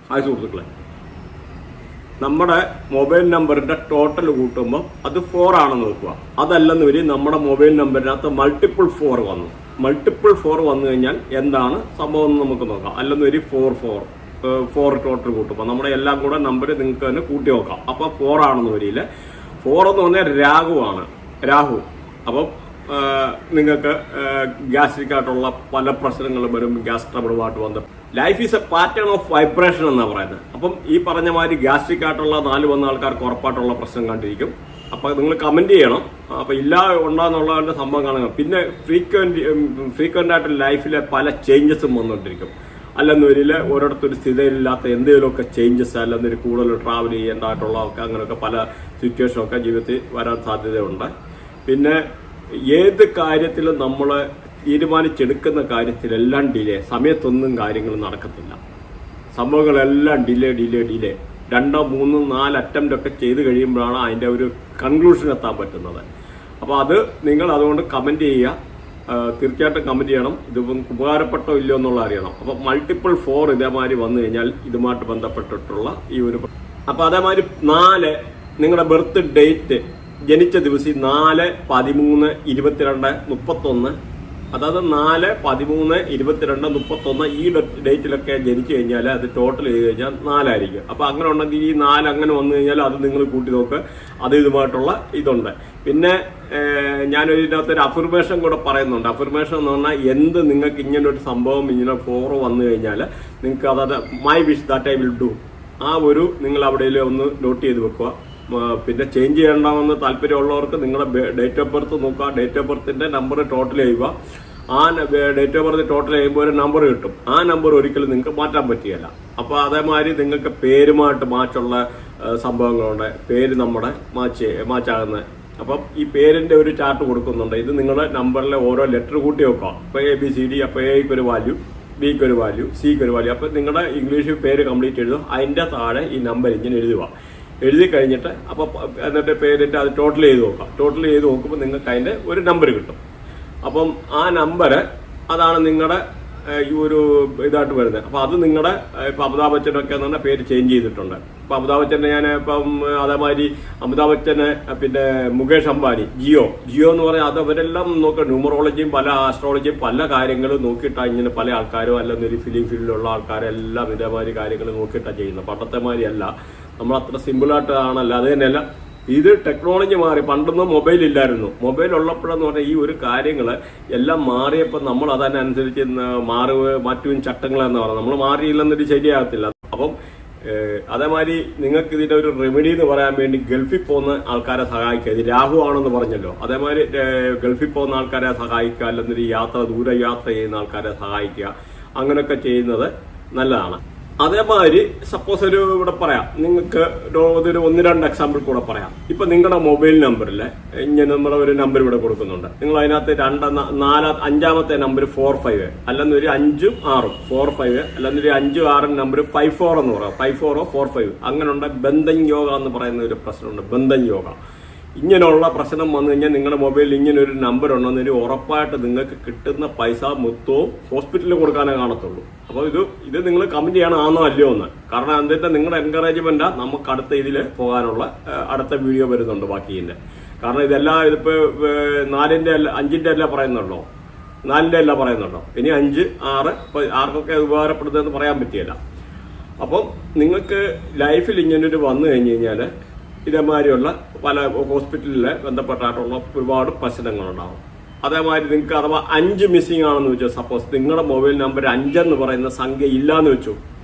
Hi സുഹൃത്തുക്കളെ, നമ്മുടെ mobile നമ്പറിന്റെ ടോട്ടൽ കൂട്ടുമ്പോൾ അത് 4 ആണെന്ന് വെക്കുക. അതല്ലെന്ന് വരി നമ്മുടെ മൊബൈൽ നമ്പറിനകത്ത് മൾട്ടിപ്പിൾ 4 വന്നു. മൾട്ടിപ്പിൾ 4 വന്നു കഴിഞ്ഞാൽ എന്താണ് സംഭവം എന്ന് നമുക്ക് നോക്കാം. അല്ലെന്ന് വരി 4 ടോട്ടൽ കൂട്ടുമ്പോൾ നമ്മുടെ എല്ലാം കൂടെ നമ്പർ നിങ്ങൾക്ക് തന്നെ കൂട്ടി നോക്കാം. അപ്പോൾ 4 ആണെന്ന് വരിയില്ല. 4 എന്ന് പറഞ്ഞാൽ രാഹു. അപ്പം നിങ്ങൾക്ക് ഗ്യാസ്ട്രിക് ആയിട്ടുള്ള പല പ്രശ്നങ്ങളും വരും. ഗ്യാസ് ട്രബിളുമായിട്ട് ബന്ധപ്പെട്ട് life is A pattern of vibration എന്നാണ് പറയുന്നത്. അപ്പം ഈ പറഞ്ഞ മാതിരി ഗ്യാസ്ട്രിക് ആയിട്ടുള്ള 4 വന്ന ആൾക്കാർക്ക് ഉറപ്പായിട്ടുള്ള പ്രശ്നം കണ്ടിരിക്കും. അപ്പം നിങ്ങൾ കമന്റ് ചെയ്യണം. അപ്പം ഇല്ല ഉണ്ടാകുന്നുള്ളതിന്റെ സംഭവം കാണുക. പിന്നെ ഫ്രീക്വന്റ് ആയിട്ട് ലൈഫിലെ പല ചേഞ്ചസും വന്നുകൊണ്ടിരിക്കും. അല്ലെന്ന് വരില്ല ഓരോരുത്തൊരു സ്ഥിതിയിലില്ലാത്ത എന്തെങ്കിലുമൊക്കെ ചേഞ്ചസ്, അല്ലെന്നൊരു കൂടുതൽ ട്രാവൽ ചെയ്യേണ്ടതായിട്ടുള്ള അങ്ങനെയൊക്കെ പല സിറ്റുവേഷനൊക്കെ ജീവിതത്തിൽ വരാൻ സാധ്യതയുണ്ട്. പിന്നെ ഏത് കാര്യത്തിലും നമ്മൾ തീരുമാനിച്ചെടുക്കുന്ന കാര്യത്തിലെല്ലാം ഡിലേ, സമയത്തൊന്നും കാര്യങ്ങൾ നടക്കത്തില്ല. സംഭവങ്ങളെല്ലാം ഡിലേ 2, 3, 4 അറ്റംപ്റ്റ് ഒക്കെ ചെയ്ത് കഴിയുമ്പോഴാണ് അതിൻ്റെ ഒരു കൺക്ലൂഷൻ എത്താൻ പറ്റുന്നത്. അപ്പോൾ അത് നിങ്ങൾ അതുകൊണ്ട് കമന്റ് ചെയ്യുക. തീർച്ചയായിട്ടും കമന്റ് ചെയ്യണം. ഇത് ഉപകാരപ്പെട്ടോ ഇല്ലയോ എന്നുള്ള അറിയണം. അപ്പോൾ മൾട്ടിപ്പിൾ 4 ഇതേമാതിരി വന്നു കഴിഞ്ഞാൽ ഇതുമായിട്ട് ബന്ധപ്പെട്ടിട്ടുള്ള ഈ ഒരു അപ്പോൾ അതേമാതിരി 4 നിങ്ങളുടെ ബർത്ത് ഡേറ്റ് ജനിച്ച ദിവസം 4, 13, 22, 31, അതായത് 4, 13, 22, 31 ഈ ഡേറ്റിലൊക്കെ ജനിച്ചു കഴിഞ്ഞാൽ അത് ടോട്ടൽ ചെയ്ത് കഴിഞ്ഞാൽ 4 ആയിരിക്കും. അപ്പൊ അങ്ങനെ ഉണ്ടെങ്കിൽ ഈ 4 അങ്ങനെ വന്നു കഴിഞ്ഞാൽ അത് നിങ്ങൾ കൂട്ടി നോക്ക്. അത് ഇതുമായിട്ടുള്ള ഇതുണ്ട്. പിന്നെ ഞാനൊരിതിനകത്ത് ഒരു അഫർമേഷൻ കൂടെ പറയുന്നുണ്ട്. അഫർമേഷൻ എന്ന് പറഞ്ഞാൽ എന്ത് നിങ്ങൾക്ക് ഇങ്ങനൊരു സംഭവം ഇങ്ങനെ 4 വന്നു കഴിഞ്ഞാൽ നിങ്ങൾക്ക് അതായത് my wish that I will do, ആ ഒരു നിങ്ങൾ അവിടെ ഒന്ന് നോട്ട് ചെയ്ത് വെക്കുക. പിന്നെ ചേഞ്ച് ചെയ്യണമെന്ന് താല്പര്യമുള്ളവർക്ക് നിങ്ങളുടെ ഡേറ്റ് ഓഫ് ബർത്ത് നോക്കുക. ഡേറ്റ് ഓഫ് ബർത്തിന്റെ നമ്പർ ടോട്ടൽ ചെയ്യുക. ആ ഡേറ്റ് ഓഫ് ബർത്ത് ടോട്ടൽ ചെയ്യുമ്പോൾ ഒരു നമ്പർ കിട്ടും. ആ നമ്പർ ഒരിക്കലും നിങ്ങൾക്ക് മാറ്റാൻ പറ്റുകയില്ല. അപ്പോൾ അതേമാതിരി നിങ്ങൾക്ക് പേരുമായിട്ട് മാച്ചുള്ള സംഭവങ്ങളുണ്ട്. പേര് നമ്മുടെ മാച്ചാകുന്നത്. അപ്പം ഈ പേരിന്റെ ഒരു ചാർട്ട് കൊടുക്കുന്നുണ്ട്. ഇത് നിങ്ങളുടെ നമ്പറിലെ ഓരോ ലെറ്റർ കൂട്ടി വെക്കുക. ഇപ്പോൾ ABCD, അപ്പോൾ എക്ക് ഒരു വാല്യൂ, ബിക്ക് ഒരു വാല്യൂ, സിക്ക് ഒരു വാല്യൂ. അപ്പം നിങ്ങളുടെ ഇംഗ്ലീഷ് പേര് കംപ്ലീറ്റ് എഴുതുക. അതിന്റെ താഴെ ഈ നമ്പർ ഇങ്ങനെ എഴുതി കഴിഞ്ഞിട്ട് അപ്പോൾ എന്നിട്ട് പേരിട്ട് അത് ടോട്ടൽ ചെയ്ത് നോക്കാം. ടോട്ടൽ ചെയ്ത് നോക്കുമ്പോൾ നിങ്ങൾക്ക് അതിന്റെ ഒരു നമ്പർ കിട്ടും. അപ്പം ആ നമ്പർ അതാണ് നിങ്ങളുടെ ഈ ഒരു ഇതായിട്ട് വരുന്നത്. അപ്പൊ അത് നിങ്ങളുടെ ഇപ്പൊ അമിതാഭ് ബച്ചനൊക്കെ എന്ന് പറഞ്ഞാൽ പേര് ചേഞ്ച് ചെയ്തിട്ടുണ്ട്. ഇപ്പൊ അമിതാഭ് ബച്ചനെ ഞാൻ ഇപ്പം അതേമാതിരി അമിതാഭ് ബച്ചന്, പിന്നെ മുകേഷ് അംബാനി, ജിയോ എന്ന് പറഞ്ഞാൽ അത് അവരെല്ലാം നോക്കുക. ന്യൂമറോളജിയും പല ആസ്ട്രോളജിയും പല കാര്യങ്ങളും നോക്കിയിട്ടാണ് ഇങ്ങനെ പല ആൾക്കാരും അല്ലെന്നൊരു ഫിലിം ഫീൽഡിലുള്ള ആൾക്കാരെല്ലാം ഇതേമാതിരി കാര്യങ്ങൾ നോക്കിയിട്ടാണ് ചെയ്യുന്നത്. പണ്ടത്തെ മാതിരി അല്ല, നമ്മൾ അത്ര സിമ്പിളായിട്ട് ആണല്ല. അത് തന്നെയല്ല, ഇത് ടെക്നോളജി മാറി. പണ്ടൊന്നും മൊബൈൽ ഇല്ലായിരുന്നു. മൊബൈൽ ഉള്ളപ്പോഴെന്ന് പറഞ്ഞാൽ ഈ ഒരു കാര്യങ്ങൾ എല്ലാം മാറിയപ്പോൾ നമ്മൾ അതിനനുസരിച്ച് മാറ്റുകയും ചട്ടങ്ങളെന്ന് പറഞ്ഞാൽ നമ്മൾ മാറിയില്ലെന്നൊരു ശരിയാകത്തില്ല. അപ്പം അതേമാതിരി നിങ്ങൾക്ക് ഇതിന്റെ ഒരു റെമഡി എന്ന് പറയാൻ വേണ്ടി ഗൾഫിൽ പോകുന്ന ആൾക്കാരെ സഹായിക്കുക. ഇത് രാഹു ആണെന്ന് പറഞ്ഞല്ലോ. അതേമാതിരി ഗൾഫിൽ പോകുന്ന ആൾക്കാരെ സഹായിക്കുക, അല്ലെങ്കിൽ ദൂര യാത്ര ചെയ്യുന്ന ആൾക്കാരെ സഹായിക്കുക. അങ്ങനെയൊക്കെ ചെയ്യുന്നത് നല്ലതാണ്. അതേമാതിരി സപ്പോസ് ഒരു ഇവിടെ പറയാം, നിങ്ങൾക്ക് ഒരു 1-2 എക്സാമ്പിൾ കൂടെ പറയാം. ഇപ്പൊ നിങ്ങളുടെ മൊബൈൽ നമ്പറിൽ ഇങ്ങനെ നമ്മുടെ ഒരു നമ്പർ ഇവിടെ കൊടുക്കുന്നുണ്ട്. നിങ്ങൾ അതിനകത്ത് 5-ാമത്തെ നമ്പർ 45, അല്ലെന്നൊരു 5, 6, 45, അല്ലെന്നൊരു 5, 6 നമ്പർ 54 എന്ന് പറയാം. 54 45 അങ്ങനെയുണ്ട്. ബന്ധൻ യോഗ എന്ന് പറയുന്ന ഒരു പ്രശ്നമുണ്ട്. ബന്ധൻ യോഗ ഇങ്ങനെയുള്ള പ്രശ്നം വന്നു കഴിഞ്ഞാൽ നിങ്ങളുടെ മൊബൈലിൽ ഇങ്ങനെ ഒരു നമ്പർ ഉണ്ടെന്നൊരു ഉറപ്പായിട്ട് നിങ്ങൾക്ക് കിട്ടുന്ന പൈസ മൊത്തവും ഹോസ്പിറ്റലിൽ കൊടുക്കാനേ കാണത്തുള്ളൂ. അപ്പോൾ ഇത് നിങ്ങൾ കമന്റ് ചെയ്യണം, ആണോ അല്ലയോ എന്ന്. കാരണം എന്നിട്ട് നിങ്ങളുടെ എൻകറേജ്മെന്റാ നമുക്ക് അടുത്ത ഇതിൽ പോകാനുള്ള അടുത്ത വീഡിയോ വരുന്നുണ്ട് ബാക്കിന്റെ. കാരണം ഇതെല്ലാം ഇതിപ്പോ 4ന്റെ അല്ല 5ന്റെ അല്ല പറയുന്നുള്ളൂ, 4ന്റെ അല്ല പറയുന്നുണ്ടോ. ഇനി 5, 6 ആർക്കൊക്കെ ഉപകാരപ്പെടുന്നതെന്ന് പറയാൻ പറ്റിയല്ല. അപ്പം നിങ്ങൾക്ക് ലൈഫിൽ ഇങ്ങനൊരു വന്നു കഴിഞ്ഞു കഴിഞ്ഞാൽ ഇതേമാതിരിയുള്ള പല ഹോസ്പിറ്റലിൽ ബന്ധപ്പെട്ടായിട്ടുള്ള ഒരുപാട് പ്രശ്നങ്ങളുണ്ടാവും. അതേമാതിരി നിങ്ങൾക്ക് അഥവാ 5 മിസ്സിംഗ് ആണെന്ന് വെച്ചോ. സപ്പോസ് നിങ്ങളുടെ മൊബൈൽ നമ്പർ 5 എന്ന് പറയുന്ന സംഖ്യ ഇല്ലാന്ന് വെച്ചു.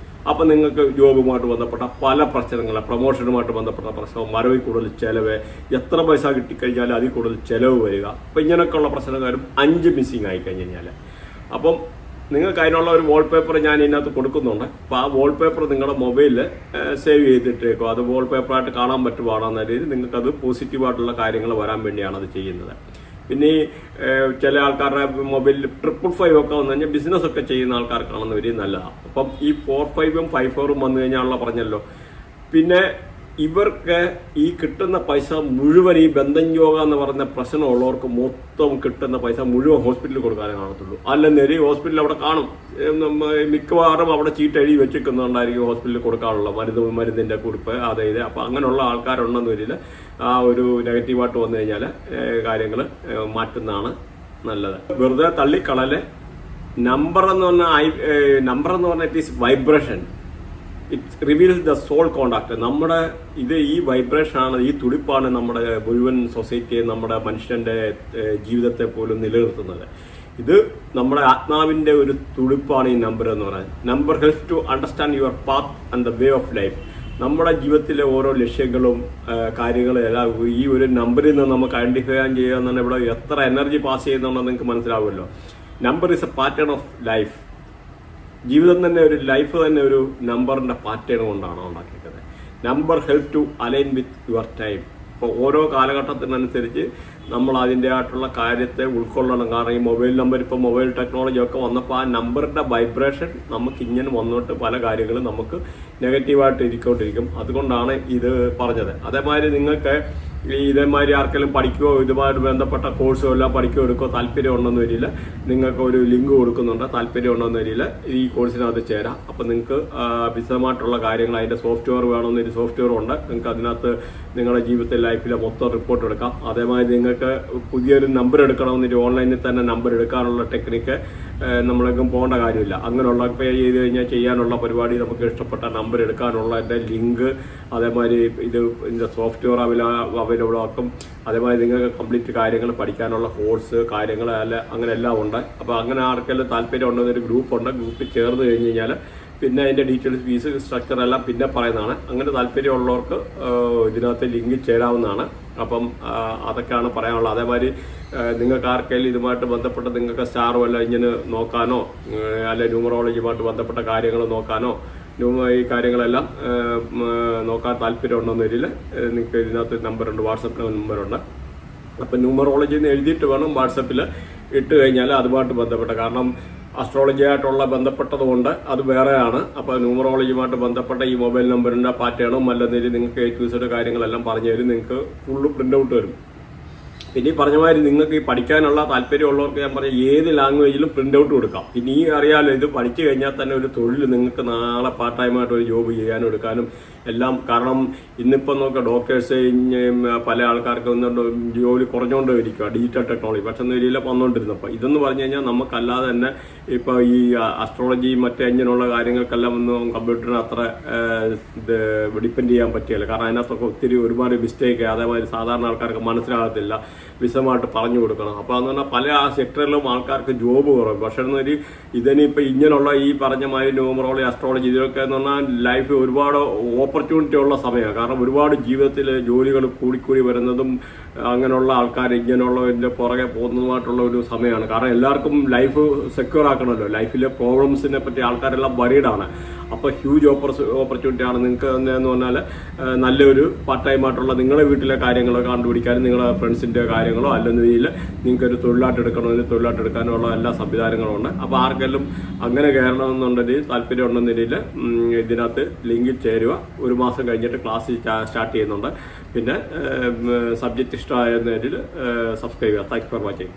അപ്പൊ നിങ്ങൾക്ക് ജോബുമായിട്ട് ബന്ധപ്പെട്ട പല പ്രശ്നങ്ങൾ, പ്രൊമോഷനുമായിട്ട് ബന്ധപ്പെട്ട പ്രശ്നം, മരവിൽ കൂടുതൽ ചെലവ്, എത്ര പൈസ കിട്ടിക്കഴിഞ്ഞാലും അതിൽ കൂടുതൽ ചെലവ് വരിക. അപ്പൊ ഇങ്ങനെയൊക്കെയുള്ള പ്രശ്നക്കാരും 5 മിസ്സിംഗ് ആയി കഴിഞ്ഞ് കഴിഞ്ഞാൽ അപ്പം നിങ്ങൾക്ക് അതിനുള്ള ഒരു വാൾപേപ്പർ ഞാൻ ഇതിനകത്ത് കൊടുക്കുന്നുണ്ട്. അപ്പോൾ ആ വാൾപേപ്പർ നിങ്ങളുടെ മൊബൈലിൽ സേവ് ചെയ്തിട്ടേക്കോ. അത് വാൾപേപ്പറായിട്ട് കാണാൻ പറ്റുവാണെന്ന രീതിയിൽ നിങ്ങൾക്കത് പോസിറ്റീവായിട്ടുള്ള കാര്യങ്ങൾ വരാൻ വേണ്ടിയാണ് അത് ചെയ്യുന്നത്. പിന്നെ ഈ ചില ആൾക്കാരുടെ മൊബൈലിൽ 555 ഒക്കെ വന്നു കഴിഞ്ഞാൽ ബിസിനസ് ഒക്കെ ചെയ്യുന്ന ആൾക്കാർക്കാണെന്ന് വരിക നല്ലതാണ്. അപ്പം ഈ 45ഉം 54ഉം വന്നു കഴിഞ്ഞാലുള്ള പറഞ്ഞല്ലോ. പിന്നെ ഇവർക്ക് ഈ കിട്ടുന്ന പൈസ മുഴുവൻ ഈ ബന്ധൻ യോഗ എന്ന് പറയുന്ന പ്രശ്നമുള്ളവർക്ക് മൊത്തം കിട്ടുന്ന പൈസ മുഴുവൻ ഹോസ്പിറ്റലിൽ കൊടുക്കാനേ കാണത്തുള്ളൂ. അല്ലെന്നേരി ഹോസ്പിറ്റലിൽ അവിടെ കാണും, മിക്കവാറും അവിടെ ചീട്ട് എഴുതി വെച്ചിരിക്കുന്നുണ്ടായിരിക്കും ഹോസ്പിറ്റലിൽ കൊടുക്കാനുള്ള മരുന്നിന്റെ കുറിപ്പ് ഇത്. അപ്പൊ അങ്ങനെയുള്ള ആൾക്കാരുണ്ടെന്ന് വരില്ല. ആ ഒരു നെഗറ്റീവായിട്ട് വന്നു കഴിഞ്ഞാൽ കാര്യങ്ങൾ മാറ്റുന്നതാണ് നല്ലത്. വെറുതെ തള്ളിക്കളല്. നമ്പർ എന്ന് പറഞ്ഞാൽ it is vibration. It reveals the soul contact. നമ്മുടെ ഈ വൈബ്രേഷനാണ്, ഈ തുടിപ്പാണ് നമ്മുടെ മുഴുവൻ സൊസൈറ്റിയെ, നമ്മുടെ മനുഷ്യന്റെ ജീവിതത്തെ പോലും നിലനിർത്തുന്നത്. ഇത് നമ്മുടെ ആത്മാവിന്റെ ഒരു തുടിപ്പാണ് ഈ നമ്പർ എന്ന് പറയുന്നത്. Number helps to understand your path and the way of life. നമ്മുടെ ജീവിതത്തിലെ ഓരോ ലക്ഷ്യങ്ങളും കാര്യങ്ങളും എല്ലാം ഈ ഒരു നമ്പറിൽ നിന്ന് നമുക്ക് ഐഡന്റിഫൈ ചെയ്യുക എന്നാണ്. ഇവിടെ എത്ര എനർജി പാസ് ചെയ്യുന്നുണ്ടെന്ന് നിങ്ങൾക്ക് മനസ്സിലാവുമല്ലോ. Number is a pattern of life. ജീവിതം തന്നെ ഒരു ലൈഫ് തന്നെ ഒരു നമ്പറിന്റെ പാറ്റേൺ കൊണ്ടാണ് ഉണ്ടാക്കിയത്. Number help to align with your time. അപ്പോൾ ഓരോ കാലഘട്ടത്തിനനുസരിച്ച് നമ്മൾ അതിൻ്റെ ആയിട്ടുള്ള കാര്യത്തെ ഉൾക്കൊള്ളണം. കാരണം ഈ മൊബൈൽ നമ്പർ, ഇപ്പോൾ മൊബൈൽ ടെക്നോളജി ഒക്കെ വന്നപ്പോൾ ആ നമ്പറിന്റെ വൈബ്രേഷൻ നമുക്ക് ഇങ്ങനെ വന്നിട്ട് പല കാര്യങ്ങളും നമുക്ക് നെഗറ്റീവായിട്ട് ഇരിക്കൊണ്ടിരിക്കും. അതുകൊണ്ടാണ് ഇത് പറഞ്ഞത്. അതേമാതിരി നിങ്ങൾക്ക് ഇതേമാതിരി ആർക്കെങ്കിലും പഠിക്കുകയോ ഇതുമായിട്ട് ബന്ധപ്പെട്ട കോഴ്സോ എല്ലാം പഠിക്കുകയോ എടുക്കുകയോ താല്പര്യം ഉണ്ടെന്ന് വരില്ല, നിങ്ങൾക്ക് ഒരു ലിങ്ക് കൊടുക്കുന്നുണ്ട്. താല്പര്യം ഉണ്ടെന്ന് വരില്ല, ഈ കോഴ്സിനകത്ത് ചേരാം. അപ്പം നിങ്ങൾക്ക് വിശദമായിട്ടുള്ള കാര്യങ്ങൾ, അതിൻ്റെ സോഫ്റ്റ്വെയർ വേണമെന്നൊരു സോഫ്റ്റ്വെയർ ഉണ്ട്. നിങ്ങൾക്ക് അതിനകത്ത് നിങ്ങളുടെ ജീവിതത്തിൽ ലൈഫിലെ മൊത്തം റിപ്പോർട്ട് എടുക്കാം. അതേമാതിരി നിങ്ങൾക്ക് പുതിയൊരു നമ്പർ എടുക്കണമെന്നൊരു ഓൺലൈനിൽ തന്നെ നമ്പർ എടുക്കാനുള്ള ടെക്നിക്ക് നമ്മളെങ്കിലും പോകേണ്ട കാര്യമില്ല. അങ്ങനെയുള്ള പേ ചെയ്ത് കഴിഞ്ഞാൽ ചെയ്യാനുള്ള പരിപാടി, നമുക്ക് ഇഷ്ടപ്പെട്ട നമ്പർ എടുക്കാനുള്ള എൻ്റെ ലിങ്ക്, അതേമാതിരി ഇതിൻ്റെ സോഫ്റ്റ്വെയർ അവൈലബിൾ ആക്കും. അതേമാതിരി നിങ്ങൾക്ക് കംപ്ലീറ്റ് കാര്യങ്ങൾ പഠിക്കാനുള്ള കോഴ്സ് കാര്യങ്ങൾ അങ്ങനെ എല്ലാം ഉണ്ട്. അപ്പോൾ അങ്ങനെ ആർക്കെല്ലാം താല്പര്യം ഉണ്ടെന്നൊരു ഗ്രൂപ്പുണ്ട്. ഗ്രൂപ്പിൽ ചേർന്ന് കഴിഞ്ഞ് കഴിഞ്ഞാൽ പിന്നെ അതിൻ്റെ ഡീറ്റെയിൽസ്, ഫീസ് സ്ട്രക്ചർ എല്ലാം പിന്നെ പറയുന്നതാണ്. അങ്ങനെ താല്പര്യമുള്ളവർക്ക് ഇതിനകത്ത് ലിങ്കിൽ ചേരാവുന്നതാണ്. അപ്പം അതൊക്കെയാണ് പറയാനുള്ളത്. അതേമാതിരി നിങ്ങൾക്ക് ആർക്കെങ്കിലും ഇതുമായിട്ട് ബന്ധപ്പെട്ട് നിങ്ങൾക്ക് സ്റ്റാർ വല്ല ഇങ്ങനെ നോക്കാനോ അല്ലെ ന്യൂമറോളജിയുമായിട്ട് ബന്ധപ്പെട്ട കാര്യങ്ങൾ നോക്കാനോ ഈ കാര്യങ്ങളെല്ലാം നോക്കാൻ താല്പര്യമുണ്ടെന്ന് വരില്ല, നിങ്ങൾക്ക് ഇതിനകത്ത് നമ്പറുണ്ട്, വാട്സപ്പ് നമ്പറുണ്ട്. അപ്പം ന്യൂമറോളജി എന്ന് എഴുതിയിട്ട് വേണം വാട്സപ്പിൽ ഇട്ട് കഴിഞ്ഞാൽ അതുമായിട്ട് ബന്ധപ്പെട്ട, കാരണം അസ്ട്രോളജിയായിട്ടുള്ള ബന്ധപ്പെട്ടതുകൊണ്ട് അത് വേറെയാണ്. അപ്പോൾ ന്യൂമറോളജിയുമായിട്ട് ബന്ധപ്പെട്ട ഈ മൊബൈൽ നമ്പറിൻ്റെ പാറ്റേണും അല്ലെന്നേലും നിങ്ങൾക്ക് A-to-Z കാര്യങ്ങളെല്ലാം പറഞ്ഞു തരും. നിങ്ങൾക്ക് ഫുള്ള് പ്രിൻ്റ് ഔട്ട് വരും. പിന്നെ ഈ പറഞ്ഞ മാതിരി നിങ്ങൾക്ക് ഈ പഠിക്കാനുള്ള താല്പര്യമുള്ളവർക്ക് ഞാൻ പറഞ്ഞ ഏത് ലാംഗ്വേജിലും പ്രിൻ്റ് ഔട്ട് കൊടുക്കാം. പിന്നെ ഈ അറിയാലോ, ഇത് പഠിച്ചു കഴിഞ്ഞാൽ തന്നെ ഒരു തൊഴിൽ നിങ്ങൾക്ക് നാളെ പാർട്ട് ടൈമായിട്ട് ഒരു ജോബ് ചെയ്യാനും എടുക്കാനും എല്ലാം. കാരണം ഇന്നിപ്പം നോക്കുക, ഡോക്ടേഴ്സ് പല ആൾക്കാർക്ക് ജോലി കുറഞ്ഞുകൊണ്ട് ഇരിക്കുക ഡിജിറ്റൽ ടെക്നോളജി. പക്ഷെ ഒന്നും വരില്ല വന്നുകൊണ്ടിരുന്നപ്പോൾ ഇതെന്ന് പറഞ്ഞു കഴിഞ്ഞാൽ നമുക്കല്ലാതെ തന്നെ ഇപ്പോൾ ഈ അസ്ട്രോളജി മറ്റേ ഇങ്ങനെയുള്ള കാര്യങ്ങൾക്കെല്ലാം ഒന്നും കമ്പ്യൂട്ടറിന് അത്ര ഡിപ്പെൻഡ് ചെയ്യാൻ പറ്റില്ല. കാരണം അതിനകത്തൊക്കെ ഒരുപാട് മിസ്റ്റേക്ക്, അതേമാതിരി സാധാരണ ആൾക്കാർക്ക് മനസ്സിലാകത്തില്ല, വിശദമായിട്ട് പറഞ്ഞു കൊടുക്കണം. അപ്പോൾ എന്ന് പറഞ്ഞാൽ പല സെക്ടറിലും ആൾക്കാർക്ക് ജോബ് കുറവ്. പക്ഷേ എന്നൊരു ഇതിനിപ്പോൾ ഇങ്ങനെയുള്ള ഈ പറഞ്ഞ മാതിരി ന്യൂമറോളജി, അസ്ട്രോളജി ഇതൊക്കെ എന്ന് പറഞ്ഞാൽ ലൈഫ് ഒരുപാട് ഓപ്പർച്യൂണിറ്റി ഉള്ള സമയമാണ്. കാരണം ഒരുപാട് ജീവിതത്തിൽ ജോലികൾ കൂടിക്കൂടി വരുന്നതും അങ്ങനെയുള്ള ആൾക്കാർ ഇങ്ങനെയുള്ളതിൻ്റെ പുറകെ പോകുന്നതുമായിട്ടുള്ള ഒരു സമയമാണ്. കാരണം എല്ലാവർക്കും ലൈഫ് സെക്യൂർ ആക്കണമല്ലോ. ലൈഫിലെ പ്രോബ്ലംസിനെ പറ്റി ആൾക്കാരെല്ലാം വറീഡാണ്. അപ്പോൾ ഹ്യൂജ് ഓപ്പർച്യൂണിറ്റി ആണ് നിങ്ങൾക്ക് എന്ന് പറഞ്ഞാൽ നല്ലൊരു പാർട്ട് ടൈമായിട്ടുള്ള നിങ്ങളുടെ വീട്ടിലെ കാര്യങ്ങൾ കണ്ടുപിടിക്കാനും നിങ്ങളുടെ ഫ്രണ്ട്സിൻ്റെ കാര്യങ്ങളോ അല്ലെങ്കിൽ നിങ്ങൾക്കൊരു തൊഴിലായിട്ട് എടുക്കണമെങ്കിൽ തൊഴിലായിട്ട് എടുക്കാനുള്ള എല്ലാ സംവിധാനങ്ങളും ഉണ്ട്. അപ്പോൾ ആർക്കെല്ലാം അങ്ങനെ കയറണമെന്നുണ്ടെങ്കിൽ താല്പര്യം ഉണ്ടെന്നതിൽ ഇതിനകത്ത് ലിങ്കിൽ ചേരുക. ഒരു മാസം കഴിഞ്ഞിട്ട് ക്ലാസ് സ്റ്റാർട്ട് ചെയ്യുന്നുണ്ട്. പിന്നെ സബ്ജക്റ്റ് ഇഷ്ടമായതിൽ സബ്സ്ക്രൈബ് ചെയ്യുക. Thanks for watching.